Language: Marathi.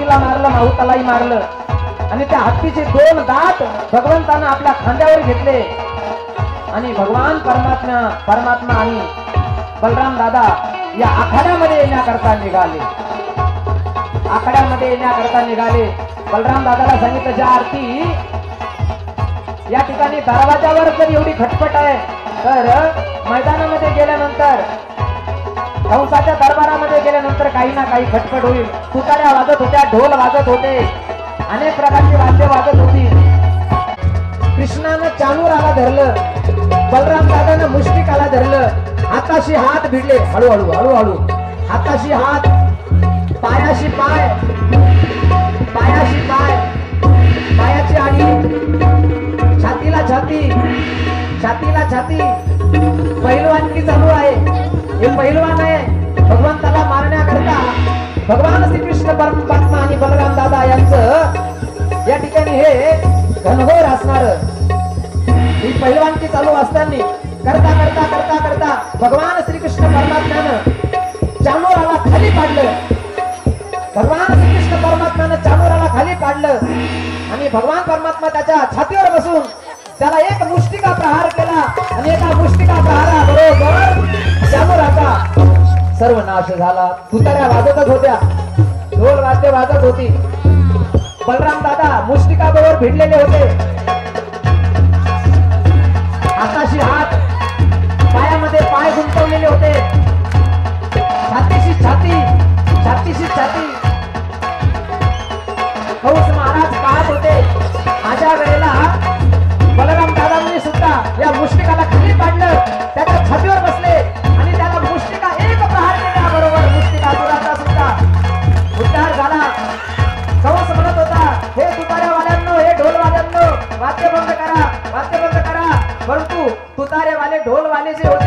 हत्तीला मारलं, माहुतालाही मारलं आणि त्या हत्तीचे 2 दात भगवंतानं आपल्या खांद्यावर घेतले आणि भगवान परमात्मा आणि बलराम दादा या आखाड्यामध्ये येण्याकरता निघाले. आखाड्यामध्ये येण्याकरता निघाले. बलराम दादाला सांगितलं, ज्या आरती या ठिकाणी दरवाजावर जर एवढी खटपट आहे तर मैदानामध्ये गेल्यानंतर, कंसाच्या दरबारामध्ये गेल्यानंतर काही ना काही खटपट होईल. तुताऱ्या वाजत होत्या, ढोल वाजत होते, अनेक प्रकारची वाद्य वाजत होती. कृष्णानं चालूराला धरलं, बलराम दादानं मुष्टिकाला धरलं. हाताशी हात भिडले, हळूहळू हळूहळू, हाताशी हात, पायाशी पाय, पायाशी पाय, पायाची आडी, छातीला छाती, छातीला छाती. पहिलवानकी चालू आहे. हे पहिलवान आहे. भगवंताला मारण्याकरता भगवान श्रीकृष्ण परमात्मा आणि बलराम दादा यांचं या ठिकाणी हे घनघोर असणार. ही पहिलवानकी चालू असताना करता करता करता करता भगवान श्रीकृष्ण परमात्म्यानं चानोराला खाली पाडलं. भगवान श्रीकृष्ण परमात्म्यानं चानोराला खाली पाडलं आणि भगवान परमात्मा त्याच्या छातीवर बसून त्याला एक मुष्टिका प्रहार केला आणि एका मुष्टिका प्रहाराबरोबर चानोराचा सर्वनाश झाला. तुताऱ्या वाजतच होत्या, ढोल वाद्य वाजत होती. बलराम दादा मुष्टिका बरोबर भिडलेले होते. हाताशी हात, पायामध्ये पाय गुंतवलेले होते. छातीशी छाती, छातीशी छाती. कंस महाराज पाहत होते. अशा वेळेला बलराम दादांनी सुद्धा या मुष्टिकाला खाली पाडलं, त्याच्या छातीवर बसले आणि त्याला मुष्टिका एक प्रहार केल्याबरोबर मुष्टिकासुराचा सुद्धा उद्धार झाला. कंस म्हणत होता, हे तुताऱ्यावाल्यांनो, हे ढोलवाल्यांनो, वाद्य बंद करा, वाद्य बंद करा. परंतु तुतारेवाले, ढोलवाले जे होते